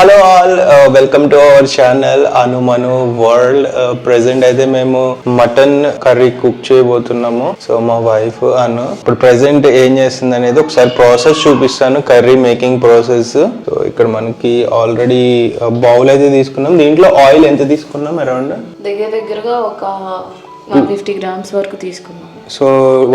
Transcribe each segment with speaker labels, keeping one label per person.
Speaker 1: Hello all, welcome to our channel అనుమను world. Present అయితే మేము మటన్ కర్రీ కుక్ చేయబోతున్నాము. సో మా వైఫ్ అను ఇప్పుడు ప్రెసెంట్ ఏం చేస్తుంది అనేది ఒకసారి ప్రాసెస్ చూపిస్తాను, కర్రీ మేకింగ్ ప్రాసెస్. సో ఇక్కడ మనకి ఆల్రెడీ బౌల్ అయితే తీసుకున్నాం. దీంట్లో ఆయిల్ ఎంత తీసుకున్నాం? అరౌండ్
Speaker 2: దగ్గరగా ఒక 150 గ్రామ్స్ వరకు తీసుకున్నాం.
Speaker 1: సో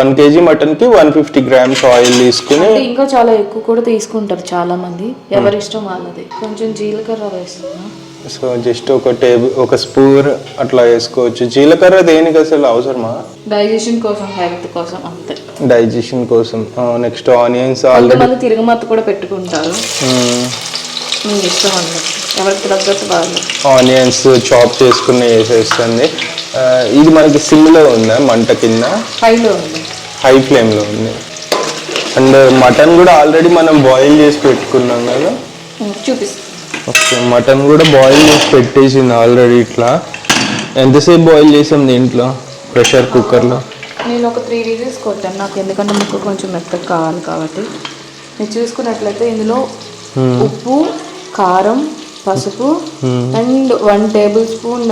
Speaker 1: 1 kg మటన్ కి 150 గ్రామ్స్ ఆయిల్ తీసుకుని,
Speaker 2: ఇంకా చాలా ఎక్కువ కూడా తీసుకుంటారు చాలా మంది, ఎవరి ఇష్టం వాళ్ళది. కొంచెం జీలకర్ర వేస్తున్నా.
Speaker 1: సో జస్ట్ ఒక స్పూన్ అట్లా వేసుకోవచ్చు. జీలకర్ర దేనికి అసలు అవసరమా?
Speaker 2: డైజెషన్ కోసం, హెల్త్ కోసం, అంతే.
Speaker 1: డైజెషన్ కోసం. నెక్స్ట్ ఆనియన్స్ ఆల్రెడీ
Speaker 2: తిరగమత్తు కూడా పెట్టుకుంటారు. మీకు ఇష్టం అన్నట్టు, ఎవరికి తగ్గట్టు వాళ్ళు.
Speaker 1: ఆనియన్స్ చాప్ చేసుకుని వేసేస్తుంది. ఇది మనకి సిమ్లో ఉందా మంట కింద?
Speaker 2: హైలో ఉంది,
Speaker 1: హై ఫ్లేమ్లో ఉంది. అండ్ మటన్ కూడా ఆల్రెడీ మనం బాయిల్ చేసి పెట్టుకున్నాం కదా,
Speaker 2: చూపిస్తాను.
Speaker 1: ఓకే, మటన్ కూడా బాయిల్ చేసి పెట్టేసింది ఆల్రెడీ. ఇట్లా ఎంతసేపు బాయిల్ చేసాం దీంట్లో ప్రెషర్ కుక్కర్లో?
Speaker 2: నేను ఒక 3 విజిల్స్ కొట్టాను, నాకు ఎందుకంటే ముక్క కొంచెం మెత్తగా కావాలి కాబట్టి. మీరు చూసుకున్నట్లయితే ఇందులో ఉప్పు, కారం, పసుపు అండ్ 1 టేబుల్ స్పూన్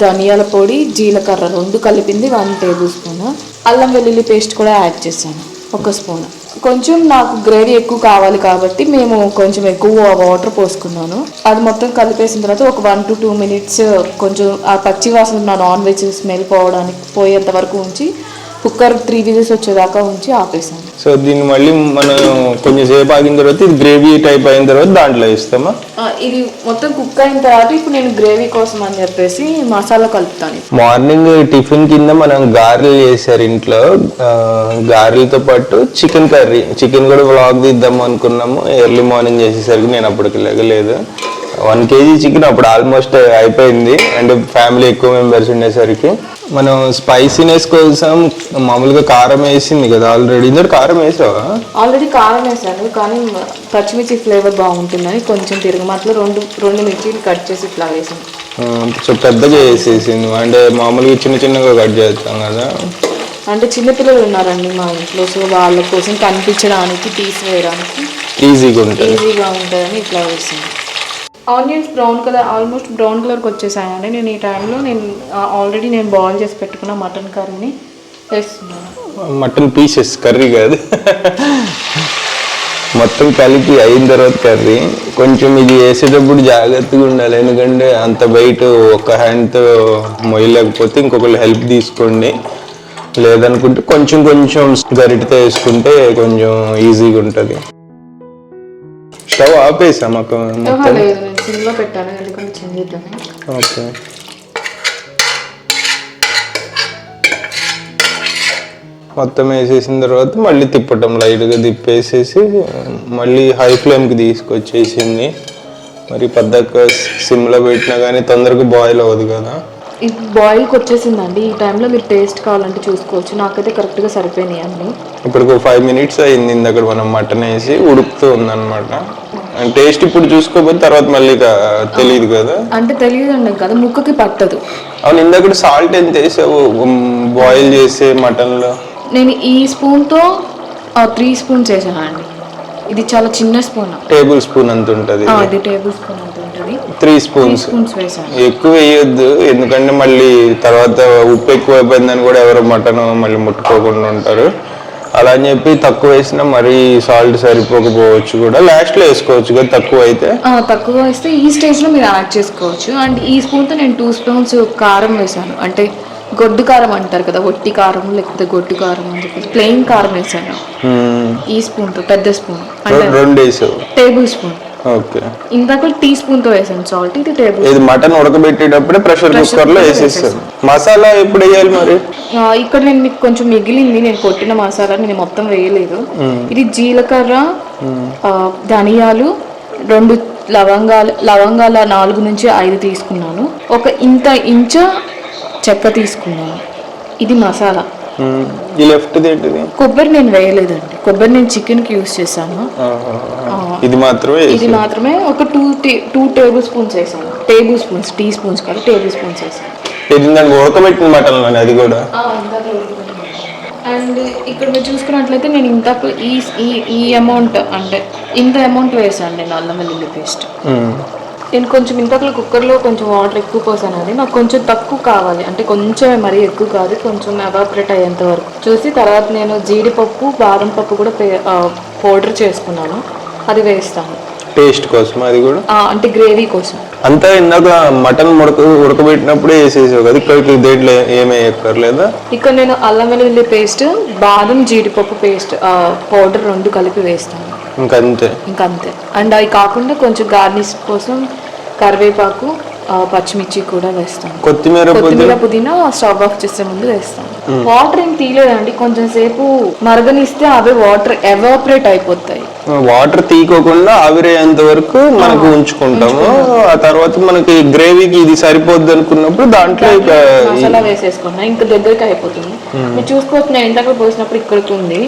Speaker 2: ధనియాల పొడి, జీలకర్ర 2 కలిపింది 1 టేబుల్ స్పూన్. అల్లం వెల్లుల్లి పేస్ట్ కూడా యాడ్ చేశాను 1 స్పూన్. కొంచెం నాకు గ్రేవీ ఎక్కువ కావాలి కాబట్టి మేము కొంచెం ఎక్కువ వాటర్ పోసుకున్నాను. అది మొత్తం కలిపేసిన తర్వాత ఒక 1 to 2 minutes కొంచెం ఆ పచ్చి వాసన నాన్ వెజ్ స్మెల్ పోయేంత వరకు ఉంచి కుక్కర్ 3 విజిల్స్ వచ్చేదాకా ఉంచి ఆపేసాను.
Speaker 1: సో దీన్ని మళ్ళీ మనం కొంచెం సేపు ఆగిన తర్వాత ఇది గ్రేవీ టైప్ అయిన తర్వాత దాంట్లో ఇస్తామా?
Speaker 2: ఇది మొత్తం కుక్ అయిన తర్వాత ఇప్పుడు నేను గ్రేవీ కోసం అని చెప్పేసి మసాలా కలుపుతాను.
Speaker 1: మార్నింగ్ టిఫిన్ కింద మనం గారెలు చేశారు ఇంట్లో. గారెలతో పాటు చికెన్ కర్రీ, చికెన్ కూడా వ్లాగ్ తీద్దాం అనుకున్నాము. ఎర్లీ మార్నింగ్ చేసేసరికి నేను అప్పటికి లేగలేదు. 1 kg చికెన్ అప్పుడు ఆల్మోస్ట్ అయిపోయింది. అండ్ ఫ్యామిలీ ఎక్కువ మెంబర్స్ ఉండేసరికి మనం స్పైసీనెస్ కోసం మామూలుగా కారం వేసింది కదా ఆల్రెడీ. ఇందులో కారం వేసావా?
Speaker 2: ఆల్రెడీ కారం వేసాను, కానీ పచ్చిమిర్చి ఫ్లేవర్ బాగుంటుందని కొంచెం తిరగమాటలో రెండు మిర్చీలు కట్ చేసి ఇట్లా వేసాను.
Speaker 1: సో పెద్దగా వేసేసింది, అంటే మామూలుగా చిన్నగా కట్ చేస్తాం కదా.
Speaker 2: అంటే చిన్నపిల్లలు ఉన్నారండి మా ఇంట్లో, సో వాళ్ళ కోసం కనిపించడానికి, తీసివేయడానికి ఈజీగా ఉంటుందని ఇట్లా వేసాను. ఆనియన్స్ ఆల్మోస్ట్ బ్రౌన్ కలర్కి వచ్చేసాయండి. నేను ఈ టైంలో ఆల్రెడీ బాయిల్ చేసి పెట్టుకున్న మటన్ కర్రీని వేస్తున్నాను.
Speaker 1: మటన్ పీసెస్ కర్రీ కాదు, మొత్తం కలిపి అయిన తర్వాత కర్రీ. కొంచెం ఇది వేసేటప్పుడు జాగ్రత్తగా ఉండాలి, ఎందుకంటే అంత వెయిట్ ఒక హ్యాండ్తో మొయ్యలేకపోతే ఇంకొకళ్ళు హెల్ప్ తీసుకోండి. లేదనుకుంటే కొంచెం గరిటతో వేసుకుంటే కొంచెం ఈజీగా ఉంటుంది. స్టవ్ ఆపేసా మాకు
Speaker 2: పెట్టాను, ఎందుకంటే చెందిద్దామని.
Speaker 1: ఓకే, మొత్తం వేసేసిన తర్వాత మళ్ళీ తిప్పటం, లైట్గా తిప్పేసేసి మళ్ళీ హై ఫ్లేమ్కి తీసుకొచ్చేసింది. మరి పెద్దగా సిమ్లో పెట్టినా కానీ తొందరగా బాయిల్ అవ్వదు కదా.
Speaker 2: ఇది బాయిల్కి వచ్చేసిందండి. ఈ టైంలో మీరు టేస్ట్ కావాలంటే చూసుకోవచ్చు. నాకైతే కరెక్ట్గా సరిపోయినాయి అన్ని.
Speaker 1: ఇప్పుడు 5 minutes అయింది. ఇందాక మనం మటన్ వేసి ఉడుకుతూ ఉందన్నమాట. టేస్ట్ ఇప్పుడు చూసుకోకపోతే తర్వాత మళ్ళీ తెలియదు కదా.
Speaker 2: అంటే తెలియదండి కదా, ముక్కకి పట్టదు.
Speaker 1: అవును, ఇందాక సాల్ట్ ఎంత వేసావు బాయిల్ చేసే మటన్లో?
Speaker 2: నేను ఈ స్పూన్తో 3 స్పూన్స్ వేసాను అండి. ఇది చాలా చిన్న స్పూన్,
Speaker 1: టేబుల్ స్పూన్ అంత ఉంటుంది.
Speaker 2: ఇది టేబుల్ స్పూన్ అంత ఉంటుంది.
Speaker 1: 3 స్పూన్స్
Speaker 2: వేసాను.
Speaker 1: ఎక్కువ వేయొద్దు, ఎందుకంటే మళ్ళీ తర్వాత ఉప్పు ఎక్కువ అయిపోయిందని కూడా ఎవరో మటన్ మళ్ళీ ముట్టుకోకుండా ఉంటారు. అలా అని చెప్పి తక్కువ వేసినా మరీ సాల్ట్ సరిపోకపోవచ్చు, కూడా లాస్ట్లో వేసుకోవచ్చు కదా తక్కువ అయితే.
Speaker 2: తక్కువ వేస్తే ఈ స్టేజ్లో మీరు యాడ్ చేసుకోవచ్చు. అండ్ ఈ స్పూన్తో నేను 2 స్పూన్స్ కారం వేసాను. అంటే గొడ్డు కారం అంటారు కదా, ఒట్టి కారం లేకపోతే గొడ్డు కారం అని చెప్పి ప్లెయిన్ కారం వేసాను ఈ స్పూన్తో. పెద్ద స్పూన్ అంటే
Speaker 1: 2
Speaker 2: టేబుల్ స్పూన్.
Speaker 1: ఓకే,
Speaker 2: ఇందాక టీ స్పూన్తో వేసాను సాల్ట్, ఇది టేబుల్.
Speaker 1: ఇది మటన్ ఉడకబెట్టేటప్పుడే ప్రెషర్ కుక్కర్లో వేసేస్తాను. మసాలా ఎప్పుడు వేయాలి మరి?
Speaker 2: ఇక్కడ నేను మీకు కొంచెం మిగిలింది, నేను కొట్టిన మసాలా నేను మొత్తం వేయలేదు. ఇది జీలకర్ర, ధనియాలు, 2 లవంగాల 4 నుంచి 5 తీసుకున్నాను. ఒక ఇంచ చెక్క తీసుకున్నాను. ఇది మసాలా.
Speaker 1: ఈ లెఫ్ట్ ఏంటిది?
Speaker 2: కొబ్బరి నేను వేయలేదండి, కొబ్బరి నేను చికెన్కి యూజ్ చేశాను.
Speaker 1: ఇది
Speaker 2: మాత్రమే ఒక 2 టేబుల్ స్పూన్స్ వేసాను. టేబుల్ స్పూన్స్, టీ స్పూన్స్ కాదు, టేబుల్ స్పూన్స్ వేసాను.
Speaker 1: ఉడకబెట్టిన మటన్ అది కూడా.
Speaker 2: అండ్ ఇక్కడ మీరు చూసుకున్నట్లయితే నేను ఇంతకు ఈ అమౌంట్, అంటే ఇంత అమౌంట్ వేసాను నేను అల్లం వెల్లుల్లి పేస్ట్. నేను కొంచెం ఇంతకులో కుక్కర్లో కొంచెం వాటర్ ఎక్కువ పోసాను, అది నాకు కొంచెం తక్కువ కావాలి, అంటే కొంచెం మరీ ఎక్కువ కాదు, కొంచెం ఎవాపరేట్ అయ్యేంత వరకు చూసి తర్వాత నేను జీడిపప్పు బాదం పప్పు కూడా పౌడర్ చేసుకున్నాను, అది వేస్తాను
Speaker 1: టేస్ట్ కోసం. అది కూడా
Speaker 2: అంటే గ్రేవీ కోసం.
Speaker 1: అంతా ఇందాక మటన్ ఉడకబెట్టినప్పుడే వేసేసావు కదా, ఇక్కడికి దేంట్లో ఏమీ ఎక్కర్లేదా?
Speaker 2: ఇక్కడ నేను అల్లం వెల్లుల్లి పేస్ట్, బాదం జీడిపప్పు పేస్ట్ పౌడర్ 2 కలిపి వేస్తాను, ఇంకంతే. అండ్ అవి కాకుండా కొంచెం గార్నిష్ కోసం కరివేపాకు, పచ్చిమిర్చి కూడా వేస్తాను, కొత్తిమీర పుదీనా స్టవ్ ఆఫ్ చేసే ముందు వేస్తాను. వాటర్ ఏం తీయలేదండి, కొంచెం సేపు మరగనిస్తే అవే వాటర్ ఎవాపరేట్ అయిపోతాయి.
Speaker 1: వాటర్ తీయకోకుండా ఆవిరేంత వరకు మనకు ఉంచుకుంటాము. ఆ తర్వాత మనకి గ్రేవీకి ఇది సరిపోద్ది అనుకున్నప్పుడు దాంట్లో
Speaker 2: మసాలా వేసేసుకున్నా, ఇంకా దగ్గరికి అయిపోతుంది. మీరు చూసుకోవచ్చు, నేను ఇంతకు పోసినప్పుడు ఇక్కడికి ఉంది,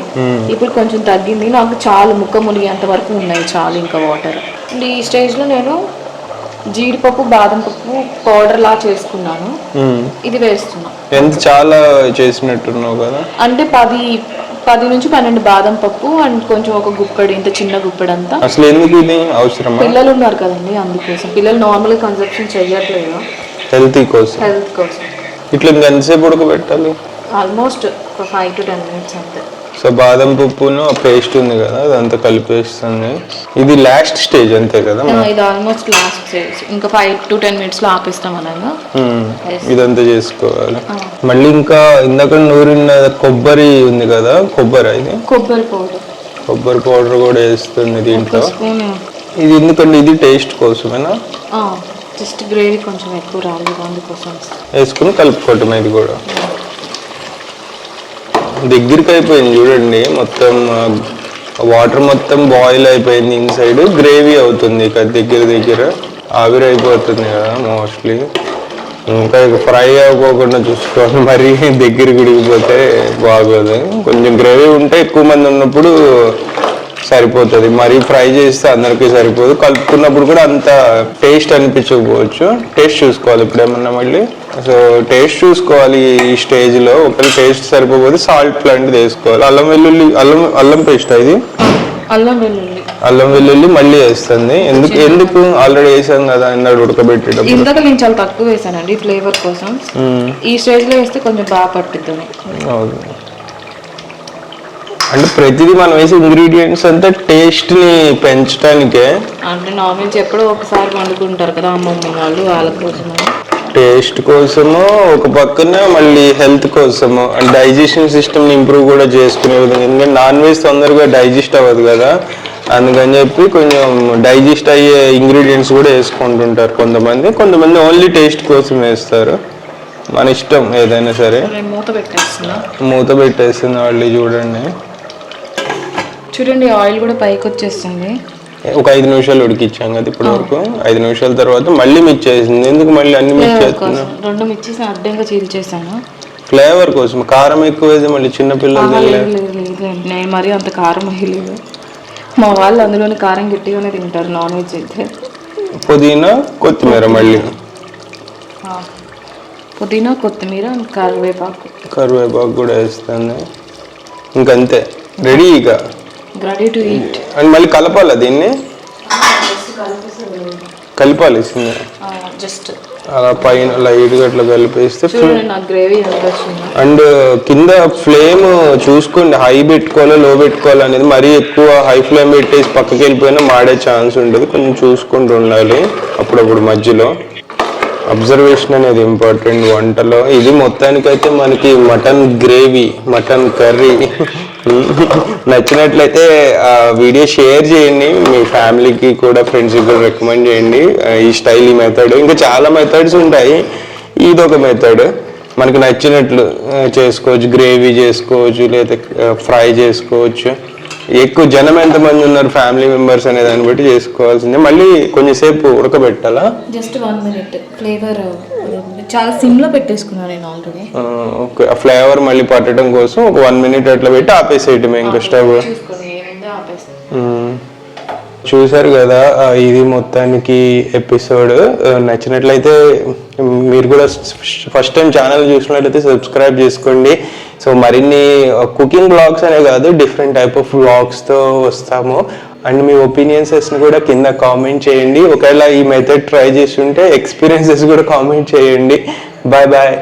Speaker 2: ఇప్పుడు కొంచెం తగ్గింది. నాకు చాలు ముక్క మునిగేంత వరకు ఉన్నాయి, చాలు ఇంకా వాటర్. అండ్ ఈ స్టేజ్లో నేను జీడిపప్పు బాదం పప్పు పౌడర్ లా చేసుకున్నాను, ఇది వేస్తున్నా.
Speaker 1: ఎంత చాలా చేసినట్టున్నావు కదా, అంటే
Speaker 2: 10 నుంచి 12 బాదం పప్పు అండ్ కొంచెం ఒక గుప్పెడు, ఇంత చిన్న గుప్పెడు అంతా.
Speaker 1: అసలు ఎందుకు ఇది అవసరం?
Speaker 2: పిల్లలు ఉన్నారు కదండి, అందుకోసం. పిల్లలు నార్మల్ కన్సంప్షన్ చేయట్లేదు,
Speaker 1: హెల్త్ కోసం. ఇట్లా ఎంతసేపు ఉడకబెట్టాలి?
Speaker 2: ఆల్మోస్ట్ 5 to 10 minutes అంతే.
Speaker 1: సో బాదం పప్పును పేస్ట్ ఉంది కదా, అదంతా కలిపేస్తుంది. ఇది లాస్ట్ స్టేజ్ అంతే కదా?
Speaker 2: ఇది ఆల్మోస్ట్ లాస్ట్ స్టేజ్, ఇంకా 5 to 10 minutes లో ఆపేస్తాం అలాగా.
Speaker 1: ఇదంతా చేసుకోవాలి. మళ్ళీ ఇంకా ఇందాక నూరిన కొబ్బరి ఉంది కదా, ఇది కొబ్బరి పౌడర్ కూడా వేస్తుంది దీంట్లో. ఇది ఎందుకంటే ఇది టేస్ట్ కోసమేనా?
Speaker 2: జస్ట్ గ్రేవీ కొంచెం ఎక్కువ రావాలి అందుకోసం
Speaker 1: వేసుకుని కలుపుకోవటం. ఇది కూడా దగ్గరికి అయిపోయింది చూడండి, మొత్తం వాటర్ మొత్తం బాయిల్ అయిపోయింది, ఇన్సైడ్ గ్రేవీ అవుతుంది, ఇక దగ్గర ఆవిరి అయిపోతుంది కదా మోస్ట్లీ. ఇంకా ఫ్రై అవ్వకుండా చూసుకోవాలి, మరీ దగ్గర గుడికిపోతే బాగోదు. కొంచెం గ్రేవీ ఉంటే ఎక్కువ మంది ఉన్నప్పుడు సరిపోతుంది, మరీ ఫ్రై చేస్తే అందరికీ సరిపోదు. కలుపుకున్నప్పుడు కూడా అంత టేస్ట్ అనిపించకపోవచ్చు, టేస్ట్ చూసుకోవాలి ఇప్పుడు ఏమన్నా మళ్ళీ. సో టేస్ట్ చూసుకోవాలి ఈ స్టేజ్లో. ఒకవేళ టేస్ట్ సరిపోతే సాల్ట్ లాంటిది వేసుకోవాలి. అల్లం పేస్ట్, ఇది అల్లం వెల్లుల్లి మళ్ళీ వేస్తుంది. ఎందుకు ఆల్రెడీ వేసాం కదా ఇందాక ఉడకబెట్టేటప్పుడు.
Speaker 2: ఇందాక నేను చాలా తక్కువ వేసానండి ఫ్లేవర్ కోసం, ఈ స్టేజ్ లో వేస్తే కొంచెం బాగా పట్టుతుంది.
Speaker 1: అంటే ప్రతిదీ మనం వేసే ఇంగ్రీడియంట్స్ అంతా టేస్ట్ ని పెంచడానికే.
Speaker 2: అంటే నార్మల్ ఎప్పుడో ఒకసారి వండుకుంటారు కదా అమ్మమ్మ వాళ్ళు, వాళ్ళ కోసము,
Speaker 1: టేస్ట్ కోసము, ఒక పక్కన మళ్ళీ హెల్త్ కోసము, డైజెషన్ సిస్టమ్ ఇంప్రూవ్ కూడా చేసుకునే విధంగా. ఎందుకంటే నాన్ వెజ్ తొందరగా డైజెస్ట్ అవ్వదు కదా, అందుకని చెప్పి కొంచెం డైజెస్ట్ అయ్యే ఇంగ్రీడియంట్స్ కూడా వేసుకుంటుంటారు కొంతమంది ఓన్లీ టేస్ట్ కోసం వేస్తారు. మన ఇష్టం ఏదైనా సరే. మూత పెట్టేస్తుంది వాళ్ళు.
Speaker 2: చూడండి ఆయిల్ కూడా పైకి వచ్చేస్తుంది.
Speaker 1: ఒక 5 నిమిషాలు ఉడికిచ్చాం కదా ఇప్పటి వరకు. 5 నిమిషాల తర్వాత మళ్ళీ మిక్స్ చేసింది. ఎందుకు మళ్ళీ అన్ని మిక్స్ చేస్తున్నా?
Speaker 2: 2 మిక్సీస్ అడ్డంగా చీల్చేసాను
Speaker 1: ఫ్లేవర్ కోసం. కారం ఎక్కువ వేసి మళ్ళీ చిన్నపిల్లలు
Speaker 2: నేను మరీ అంత కారం వేయలేదు, మా వాళ్ళు అందులోని కారం గట్టిగానే తింటారు నాన్ వెజ్ అయితే.
Speaker 1: పుదీనా కొత్తిమీర, మళ్ళీ
Speaker 2: పుదీనా కొత్తిమీర
Speaker 1: కరివేపాకు కూడా వేస్తాను. ఇంకంతే, రెడీ ఇక
Speaker 2: రెడీ టు ఈట్.
Speaker 1: అండ్ మళ్ళీ కలపాలా దీన్ని? కలిపాలి
Speaker 2: జస్ట్
Speaker 1: అలా పైన లైట్గా అట్లా కలిపేస్తే. అండ్ కింద ఫ్లేమ్ చూసుకోండి, హై పెట్టుకోవాలా లో పెట్టుకోవాలి అనేది. మరీ ఎక్కువ హై ఫ్లేమ్ పెట్టేసి పక్కకి వెళ్ళిపోయినా మాడే ఛాన్స్ ఉంటుంది, కొంచెం చూసుకుంటూ ఉండాలి అప్పుడప్పుడు మధ్యలో. అబ్జర్వేషన్ అనేది ఇంపార్టెంట్ వంటలో. ఇది మొత్తానికైతే మనకి మటన్ గ్రేవీ, మటన్ కర్రీ నచ్చినట్లయితే వీడియో షేర్ చేయండి, మీ ఫ్యామిలీకి కూడా ఫ్రెండ్స్కి కూడా రికమెండ్ చేయండి ఈ స్టైల్, ఈ మెథడ్. ఇంకా చాలా మెథడ్స్ ఉంటాయి, ఇదొక మెథడ్. మనకి నచ్చినట్లు చేసుకోవచ్చు, గ్రేవీ చేసుకోవచ్చు, లేదా ఫ్రై చేసుకోవచ్చు. ఎక్కువ జనం ఎంతమంది ఉన్నారు ఫ్యామిలీ మెంబర్స్ అనే దాన్ని బట్టి చేసుకోవాల్సిందే. మళ్ళీ కొంచెంసేపు ఉడకబెట్టాలా?
Speaker 2: Just 1 minute. ఫ్లేవర్ చాలా సిమ్ లో పెట్టేసుకున్నాను నేను ఆల్రెడీ.
Speaker 1: ఓకే, ఆ ఫ్లేవర్ మళ్ళీ పట్టడం కోసం ఒక 1 minute అట్లా పెట్టి ఆపేసేయటమే ఇంకా స్టవ్. చూసారు కదా ఇది మొత్తానికి ఎపిసోడ్. నచ్చినట్లయితే మీరు కూడా ఫస్ట్ టైం ఛానల్ చూసినట్లయితే సబ్స్క్రైబ్ చేసుకోండి. సో మరిన్ని కుకింగ్ వ్లాగ్స్ అనే కాదు, డిఫరెంట్ టైప్ ఆఫ్ వ్లాగ్స్తో వస్తాము. అండ్ మీ ఒపీనియన్సెస్ని కూడా కింద కామెంట్ చేయండి. ఒకవేళ ఈ మెథడ్ ట్రై చేసి ఉంటే ఎక్స్పీరియన్సెస్ కూడా కామెంట్ చేయండి. Bye bye.